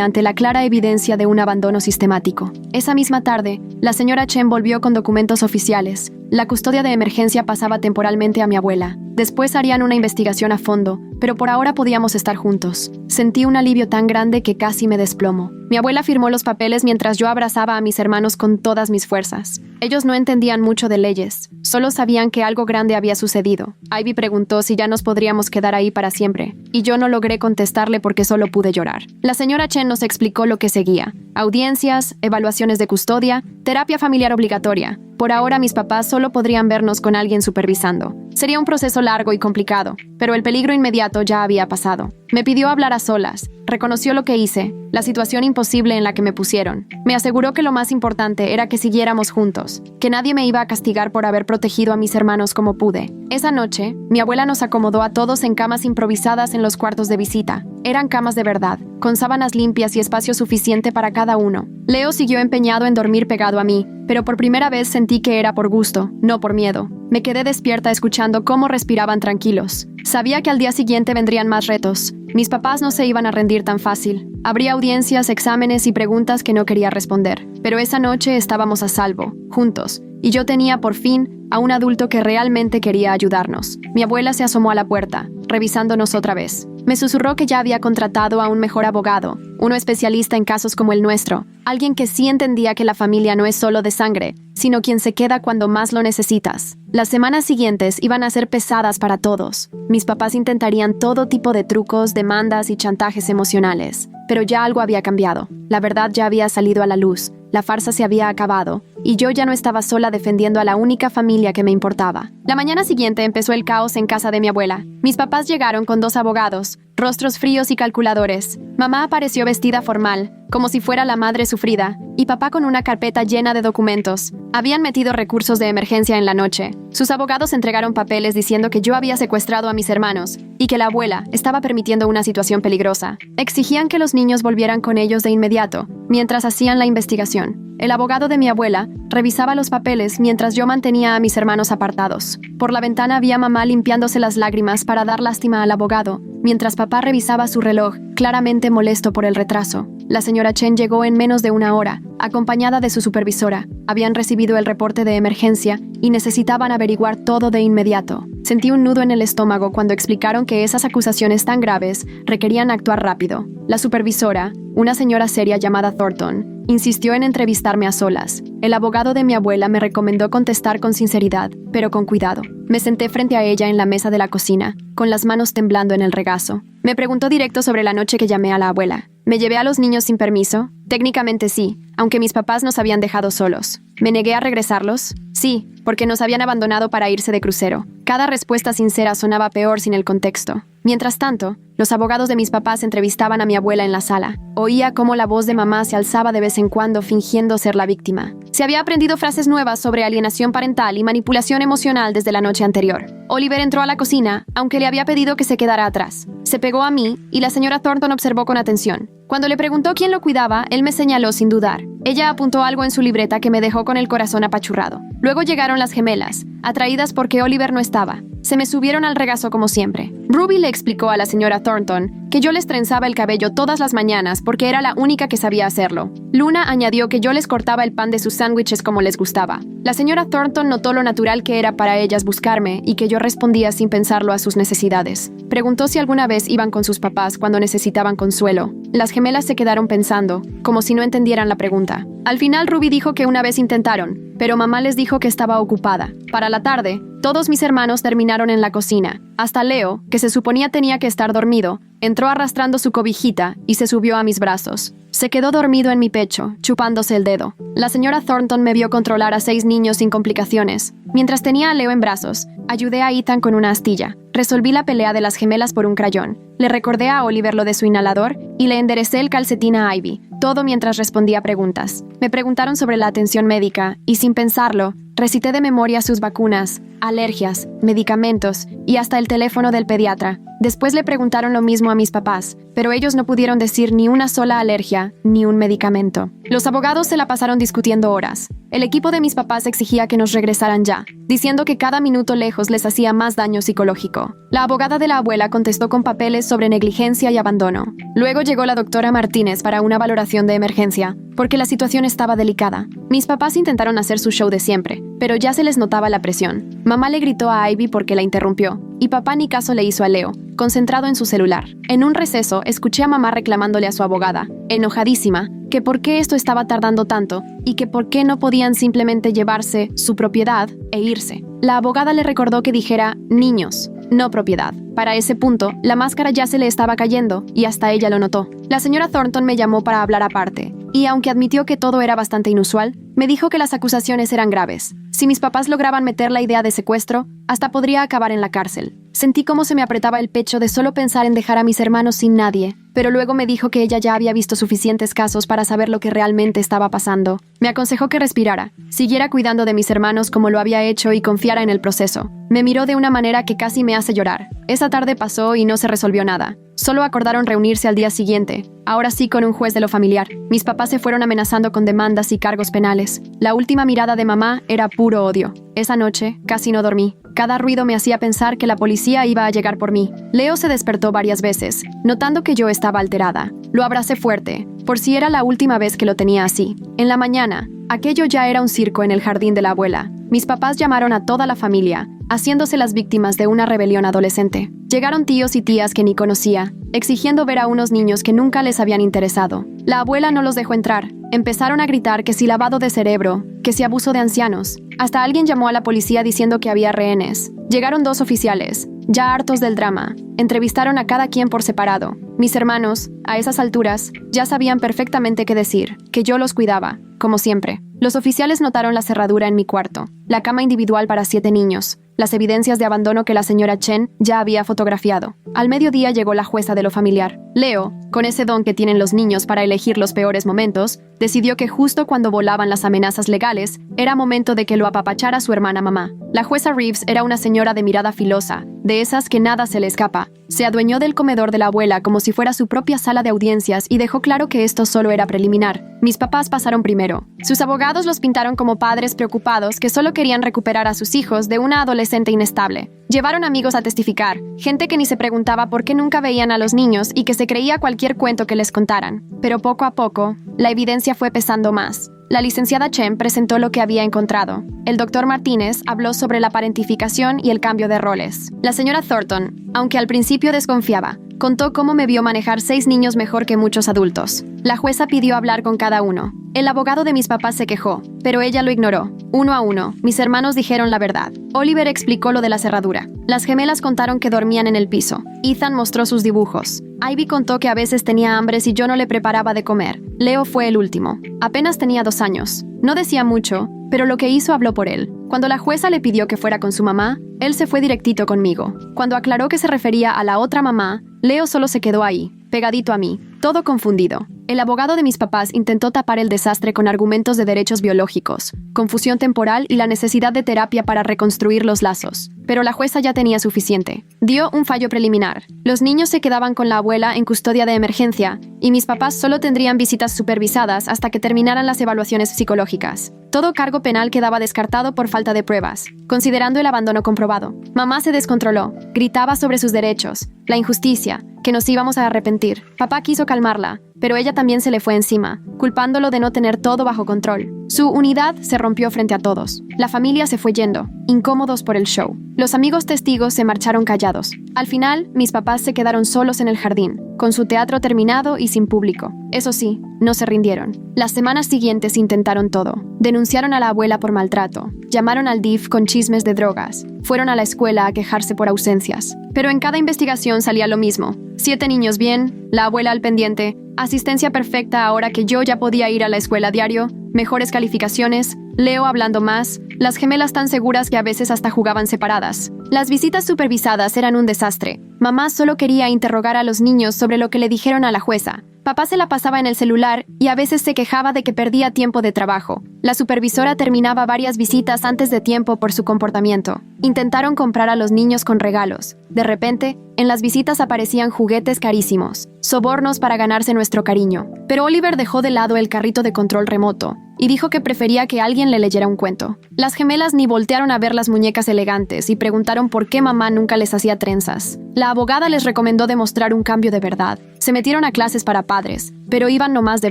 ante la clara evidencia de un abandono sistemático. Esa misma tarde, la señora Chen volvió con documentos oficiales. La custodia de emergencia pasaba temporalmente a mi abuela. Después harían una investigación a fondo, pero por ahora podíamos estar juntos. Sentí un alivio tan grande que casi me desplomo. Mi abuela firmó los papeles mientras yo abrazaba a mis hermanos con todas mis fuerzas. Ellos no entendían mucho de leyes, solo sabían que algo grande había sucedido. Ivy preguntó si ya nos podríamos quedar ahí para siempre, y yo no logré contestarle porque solo pude llorar. La señora Chen nos explicó lo que seguía: audiencias, evaluaciones de custodia, terapia familiar obligatoria. Por ahora mis papás solo podrían vernos con alguien supervisando. Sería un proceso largo y complicado, pero el peligro inmediato ya había pasado. Me pidió hablar a solas, reconoció lo que hice, la situación imposible en la que me pusieron. Me aseguró que lo más importante era que siguiéramos juntos, que nadie me iba a castigar por haber protegido a mis hermanos como pude. Esa noche, mi abuela nos acomodó a todos en camas improvisadas en los cuartos de visita. Eran camas de verdad, con sábanas limpias y espacio suficiente para cada uno. Leo siguió empeñado en dormir pegado a mí, pero por primera vez sentí que era por gusto, no por miedo. Me quedé despierta escuchando cómo respiraban tranquilos. Sabía que al día siguiente vendrían más retos. Mis papás no se iban a rendir tan fácil. Habría audiencias, exámenes y preguntas que no quería responder. Pero esa noche estábamos a salvo, juntos, y yo tenía por fin a un adulto que realmente quería ayudarnos. Mi abuela se asomó a la puerta, revisándonos otra vez. Me susurró que ya había contratado a un mejor abogado, uno especialista en casos como el nuestro, alguien que sí entendía que la familia no es solo de sangre, sino quien se queda cuando más lo necesitas. Las semanas siguientes iban a ser pesadas para todos. Mis papás intentarían todo tipo de trucos, demandas y chantajes emocionales, pero ya algo había cambiado. La verdad ya había salido a la luz. La farsa se había acabado, y yo ya no estaba sola defendiendo a la única familia que me importaba. La mañana siguiente empezó el caos en casa de mi abuela. Mis papás llegaron con 2 abogados, rostros fríos y calculadores. Mamá apareció vestida formal, como si fuera la madre sufrida, y papá con una carpeta llena de documentos. Habían metido recursos de emergencia en la noche. Sus abogados entregaron papeles diciendo que yo había secuestrado a mis hermanos y que la abuela estaba permitiendo una situación peligrosa. Exigían que los niños volvieran con ellos de inmediato, mientras hacían la investigación. El abogado de mi abuela revisaba los papeles mientras yo mantenía a mis hermanos apartados. Por la ventana había mamá limpiándose las lágrimas para dar lástima al abogado, mientras papá revisaba su reloj, claramente molesto por el retraso. La señora Chen llegó en menos de 1 hora, acompañada de su supervisora. Habían recibido el reporte de emergencia y necesitaban averiguar todo de inmediato. Sentí un nudo en el estómago cuando explicaron que esas acusaciones tan graves requerían actuar rápido. La supervisora, una señora seria llamada Thornton, insistió en entrevistarme a solas. El abogado de mi abuela me recomendó contestar con sinceridad, pero con cuidado. Me senté frente a ella en la mesa de la cocina, con las manos temblando en el regazo. Me preguntó directo sobre la noche que llamé a la abuela. ¿Me llevé a los niños sin permiso? Técnicamente sí, aunque mis papás nos habían dejado solos. ¿Me negué a regresarlos? Sí, porque nos habían abandonado para irse de crucero. Cada respuesta sincera sonaba peor sin el contexto. Mientras tanto, los abogados de mis papás entrevistaban a mi abuela en la sala. Oía cómo la voz de mamá se alzaba de vez en cuando fingiendo ser la víctima. Se había aprendido frases nuevas sobre alienación parental y manipulación emocional desde la noche anterior. Oliver entró a la cocina, aunque le había pedido que se quedara atrás. Se pegó a mí y la señora Thornton observó con atención. Cuando le preguntó quién lo cuidaba, él me señaló sin dudar. Ella apuntó algo en su libreta que me dejó con el corazón apachurrado. Luego llegaron las gemelas, atraídas porque Oliver no estaba. Se me subieron al regazo como siempre. Ruby le explicó a la señora Thornton que yo les trenzaba el cabello todas las mañanas porque era la única que sabía hacerlo. Luna añadió que yo les cortaba el pan de sus sándwiches como les gustaba. La señora Thornton notó lo natural que era para ellas buscarme y que yo respondía sin pensarlo a sus necesidades. Preguntó si alguna vez iban con sus papás cuando necesitaban consuelo. Las gemelas se quedaron pensando, como si no entendieran la pregunta. Al final Ruby dijo que una vez intentaron, pero mamá les dijo que estaba ocupada. Para la tarde, todos mis hermanos terminaron en la cocina. Hasta Leo, que se suponía tenía que estar dormido, entró arrastrando su cobijita y se subió a mis brazos. Se quedó dormido en mi pecho, chupándose el dedo. La señora Thornton me vio controlar a 6 niños sin complicaciones. Mientras tenía a Leo en brazos, ayudé a Ethan con una astilla. Resolví la pelea de las gemelas por un crayón. Le recordé a Oliver lo de su inhalador y le enderecé el calcetín a Ivy, todo mientras respondía preguntas. Me preguntaron sobre la atención médica y, sin pensarlo, recité de memoria sus vacunas, alergias, medicamentos y hasta el teléfono del pediatra. Después le preguntaron lo mismo a mis papás, pero ellos no pudieron decir ni una sola alergia ni un medicamento. Los abogados se la pasaron discutiendo horas. El equipo de mis papás exigía que nos regresaran ya, diciendo que cada minuto lejos les hacía más daño psicológico. La abogada de la abuela contestó con papeles sobre negligencia y abandono. Luego llegó la doctora Martínez para una valoración de emergencia, porque la situación estaba delicada. Mis papás intentaron hacer su show de siempre, pero ya se les notaba la presión. Mamá le gritó a Ivy porque la interrumpió, y papá ni caso le hizo a Leo, concentrado en su celular. En un receso, escuché a mamá reclamándole a su abogada, enojadísima, que por qué esto estaba tardando tanto y que por qué no podían simplemente llevarse su propiedad e irse. La abogada le recordó que dijera niños, no propiedad. Para ese punto, la máscara ya se le estaba cayendo y hasta ella lo notó. La señora Thornton me llamó para hablar aparte, y aunque admitió que todo era bastante inusual, me dijo que las acusaciones eran graves. Si mis papás lograban meter la idea de secuestro, hasta podría acabar en la cárcel. Sentí cómo se me apretaba el pecho de solo pensar en dejar a mis hermanos sin nadie, pero luego me dijo que ella ya había visto suficientes casos para saber lo que realmente estaba pasando. Me aconsejó que respirara, siguiera cuidando de mis hermanos como lo había hecho y confiara en el proceso. Me miró de una manera que casi me hace llorar. Esa tarde pasó y no se resolvió nada. Solo acordaron reunirse al día siguiente, ahora sí con un juez de lo familiar. Mis papás se fueron amenazando con demandas y cargos penales. La última mirada de mamá era puro odio. Esa noche casi no dormí. Cada ruido me hacía pensar que la policía iba a llegar por mí. Leo se despertó varias veces, notando que yo estaba alterada. Lo abracé fuerte, por si era la última vez que lo tenía así. En la mañana, aquello ya era un circo en el jardín de la abuela. Mis papás llamaron a toda la familia, haciéndose las víctimas de una rebelión adolescente. Llegaron tíos y tías que ni conocía, exigiendo ver a unos niños que nunca les habían interesado. La abuela no los dejó entrar. Empezaron a gritar que si lavado de cerebro, que si abuso de ancianos. Hasta alguien llamó a la policía diciendo que había rehenes. Llegaron 2 oficiales, ya hartos del drama. Entrevistaron a cada quien por separado. Mis hermanos, a esas alturas, ya sabían perfectamente qué decir, que yo los cuidaba, como siempre. Los oficiales notaron la cerradura en mi cuarto, la cama individual para 7 niños, las evidencias de abandono que la señora Chen ya había fotografiado. Al mediodía llegó la jueza de lo familiar. Leo, con ese don que tienen los niños para elegir los peores momentos, decidió que justo cuando volaban las amenazas legales, era momento de que lo apapachara su hermana mamá. La jueza Reeves era una señora de mirada filosa, de esas que nada se le escapa. Se adueñó del comedor de la abuela como si fuera su propia sala de audiencias y dejó claro que esto solo era preliminar. Mis papás pasaron primero. Sus abogados los pintaron como padres preocupados que solo querían recuperar a sus hijos de una adolescente inestable. Llevaron amigos a testificar, gente que ni se preguntaba por qué nunca veían a los niños y que se creía cualquier cuento que les contaran. Pero poco a poco, la evidencia fue pesando más. La licenciada Chen presentó lo que había encontrado. El doctor Martínez habló sobre la parentificación y el cambio de roles. La señora Thornton, aunque al principio desconfiaba, contó cómo me vio manejar 6 niños mejor que muchos adultos. La jueza pidió hablar con cada uno. El abogado de mis papás se quejó, pero ella lo ignoró. Uno a uno, mis hermanos dijeron la verdad. Oliver explicó lo de la cerradura. Las gemelas contaron que dormían en el piso. Ethan mostró sus dibujos. Ivy contó que a veces tenía hambre si yo no le preparaba de comer. Leo fue el último. Apenas tenía 2 años. No decía mucho, pero lo que hizo habló por él. Cuando la jueza le pidió que fuera con su mamá, él se fue directito conmigo. Cuando aclaró que se refería a la otra mamá, Leo solo se quedó ahí, pegadito a mí, todo confundido. El abogado de mis papás intentó tapar el desastre con argumentos de derechos biológicos, confusión temporal y la necesidad de terapia para reconstruir los lazos. Pero la jueza ya tenía suficiente. Dio un fallo preliminar. Los niños se quedaban con la abuela en custodia de emergencia y mis papás solo tendrían visitas supervisadas hasta que terminaran las evaluaciones psicológicas. Todo cargo penal quedaba descartado por falta de pruebas, considerando el abandono comprobado. Mamá se descontroló, gritaba sobre sus derechos, la injusticia, que nos íbamos a arrepentir. Papá quiso calmarla, pero ella también se le fue encima, culpándolo de no tener todo bajo control. Su unidad se rompió frente a todos. La familia se fue yendo, incómodos por el show. Los amigos testigos se marcharon callados. Al final, mis papás se quedaron solos en el jardín, con su teatro terminado y sin público. Eso sí, no se rindieron. Las semanas siguientes intentaron todo. Denunciaron a la abuela por maltrato, llamaron al DIF con chismes de drogas, fueron a la escuela a quejarse por ausencias. Pero en cada investigación salía lo mismo. 7 niños bien, la abuela al pendiente, asistencia perfecta ahora que yo ya podía ir a la escuela diario, mejores calificaciones, Leo hablando más, las gemelas tan seguras que a veces hasta jugaban separadas. Las visitas supervisadas eran un desastre. Mamá solo quería interrogar a los niños sobre lo que le dijeron a la jueza. Papá se la pasaba en el celular y a veces se quejaba de que perdía tiempo de trabajo. La supervisora terminaba varias visitas antes de tiempo por su comportamiento. Intentaron comprar a los niños con regalos. De repente, en las visitas aparecían juguetes carísimos, sobornos para ganarse nuestro cariño. Pero Oliver dejó de lado el carrito de control remoto y dijo que prefería que alguien le leyera un cuento. Las gemelas ni voltearon a ver las muñecas elegantes y preguntaron por qué mamá nunca les hacía trenzas. La abogada les recomendó demostrar un cambio de verdad. Se metieron a clases para padres, pero iban nomás de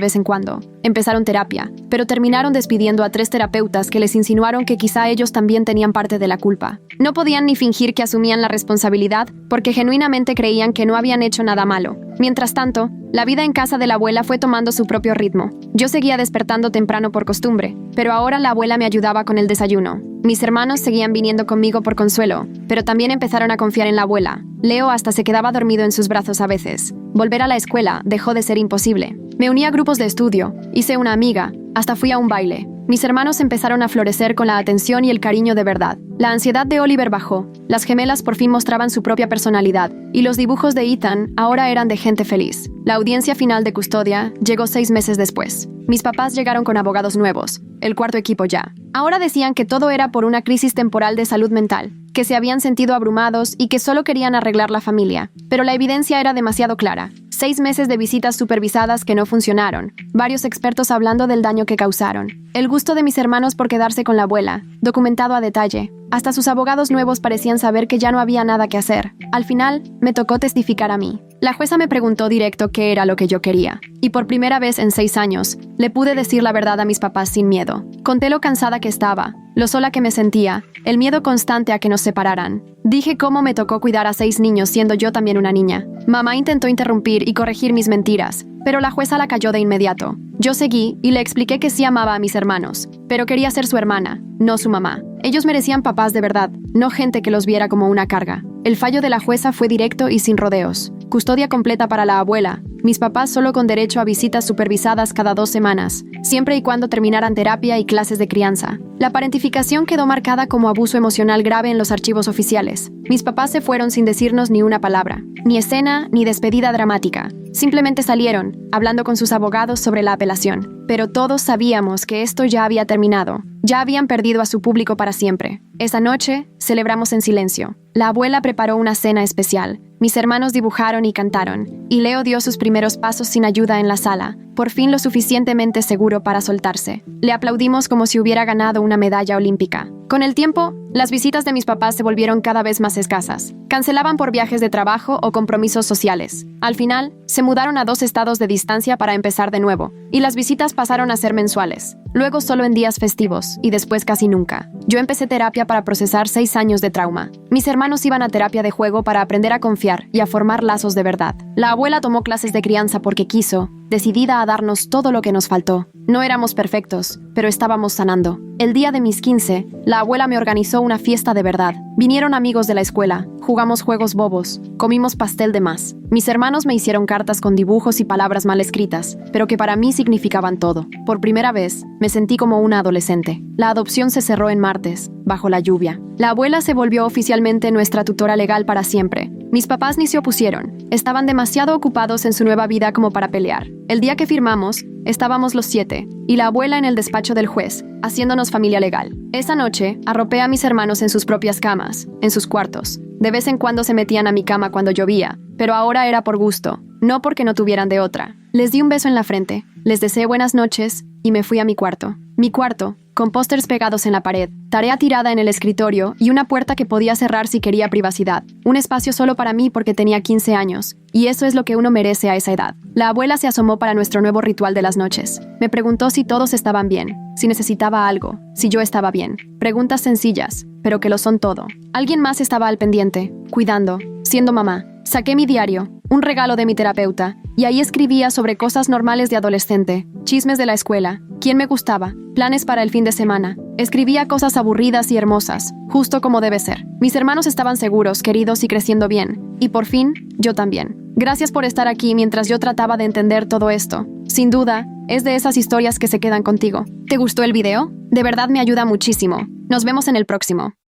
vez en cuando. Empezaron terapia, pero terminaron despidiendo a 3 terapeutas que les insinuaron que quizá ellos también tenían parte de la culpa. No podían ni fingir que asumían la responsabilidad porque genuinamente creían que no habían hecho nada malo. Mientras tanto, la vida en casa de la abuela fue tomando su propio ritmo. Yo seguía despertando temprano por costumbre, pero ahora la abuela me ayudaba con el desayuno. Mis hermanos seguían viniendo conmigo por consuelo, pero también empezaron a confiar en la abuela. Leo hasta se quedaba dormido en sus brazos a veces. Volver a la escuela dejó de ser imposible. Me uní a grupos de estudio, hice una amiga, hasta fui a un baile. Mis hermanos empezaron a florecer con la atención y el cariño de verdad. La ansiedad de Oliver bajó, las gemelas por fin mostraban su propia personalidad, y los dibujos de Ethan ahora eran de gente feliz. La audiencia final de custodia llegó 6 meses después. Mis papás llegaron con abogados nuevos, el 4º equipo ya. Ahora decían que todo era por una crisis temporal de salud mental, que se habían sentido abrumados y que solo querían arreglar la familia. Pero la evidencia era demasiado clara. 6 meses de visitas supervisadas que no funcionaron, varios expertos hablando del daño que causaron, el gusto de mis hermanos por quedarse con la abuela, documentado a detalle. Hasta sus abogados nuevos parecían saber que ya no había nada que hacer. Al final, me tocó testificar a mí. La jueza me preguntó directo qué era lo que yo quería, y por primera vez en 6 años, le pude decir la verdad a mis papás sin miedo. Conté lo cansada que estaba, lo sola que me sentía, el miedo constante a que nos separaran. Dije cómo me tocó cuidar a 6 niños siendo yo también una niña. Mamá intentó interrumpir y corregir mis mentiras, pero la jueza la calló de inmediato. Yo seguí y le expliqué que sí amaba a mis hermanos, pero quería ser su hermana, no su mamá. Ellos merecían papás de verdad, no gente que los viera como una carga. El fallo de la jueza fue directo y sin rodeos. Custodia completa para la abuela. Mis papás solo con derecho a visitas supervisadas cada 2 semanas, siempre y cuando terminaran terapia y clases de crianza. La parentificación quedó marcada como abuso emocional grave en los archivos oficiales. Mis papás se fueron sin decirnos ni una palabra, ni escena ni despedida dramática. Simplemente salieron, hablando con sus abogados sobre la apelación. Pero todos sabíamos que esto ya había terminado. Ya habían perdido a su público para siempre. Esa noche, celebramos en silencio. La abuela preparó una cena especial. Mis hermanos dibujaron y cantaron, y Leo dio sus primeros pasos sin ayuda en la sala, por fin lo suficientemente seguro para soltarse. Le aplaudimos como si hubiera ganado una medalla olímpica. Con el tiempo, las visitas de mis papás se volvieron cada vez más escasas. Cancelaban por viajes de trabajo o compromisos sociales. Al final, se mudaron a 2 estados de distancia para empezar de nuevo, y las visitas pasaron a ser mensuales. Luego solo en días festivos, y después casi nunca. Yo empecé terapia para procesar 6 años de trauma. Mis hermanos iban a terapia de juego para aprender a confiar y a formar lazos de verdad. La abuela tomó clases de crianza porque quiso, decidida a darnos todo lo que nos faltó. No éramos perfectos, pero estábamos sanando. El día de mis 15, la abuela me organizó una fiesta de verdad. Vinieron amigos de la escuela, jugamos juegos bobos, comimos pastel de más. Mis hermanos me hicieron cartas con dibujos y palabras mal escritas, pero que para mí significaban todo. Por primera vez, me sentí como una adolescente. La adopción se cerró en martes, bajo la lluvia. La abuela se volvió oficialmente nuestra tutora legal para siempre. Mis papás ni se opusieron. Estaban demasiado ocupados en su nueva vida como para pelear. El día que firmamos, estábamos los 7, y la abuela en el despacho del juez, haciéndonos familia legal. Esa noche, arropé a mis hermanos en sus propias camas, en sus cuartos. De vez en cuando se metían a mi cama cuando llovía, pero ahora era por gusto, no porque no tuvieran de otra. Les di un beso en la frente, les deseé buenas noches, y me fui a mi cuarto. Mi cuarto, con pósters pegados en la pared, tarea tirada en el escritorio y una puerta que podía cerrar si quería privacidad. Un espacio solo para mí porque tenía 15 años, y eso es lo que uno merece a esa edad. La abuela se asomó para nuestro nuevo ritual de las noches. Me preguntó si todos estaban bien, si necesitaba algo, si yo estaba bien. Preguntas sencillas, pero que lo son todo. Alguien más estaba al pendiente, cuidando, siendo mamá. Saqué mi diario, un regalo de mi terapeuta, y ahí escribía sobre cosas normales de adolescente, chismes de la escuela, quién me gustaba, planes para el fin de semana. Escribía cosas aburridas y hermosas, justo como debe ser. Mis hermanos estaban seguros, queridos y creciendo bien. Y por fin, yo también. Gracias por estar aquí mientras yo trataba de entender todo esto. Sin duda, es de esas historias que se quedan contigo. ¿Te gustó el video? De verdad me ayuda muchísimo. Nos vemos en el próximo.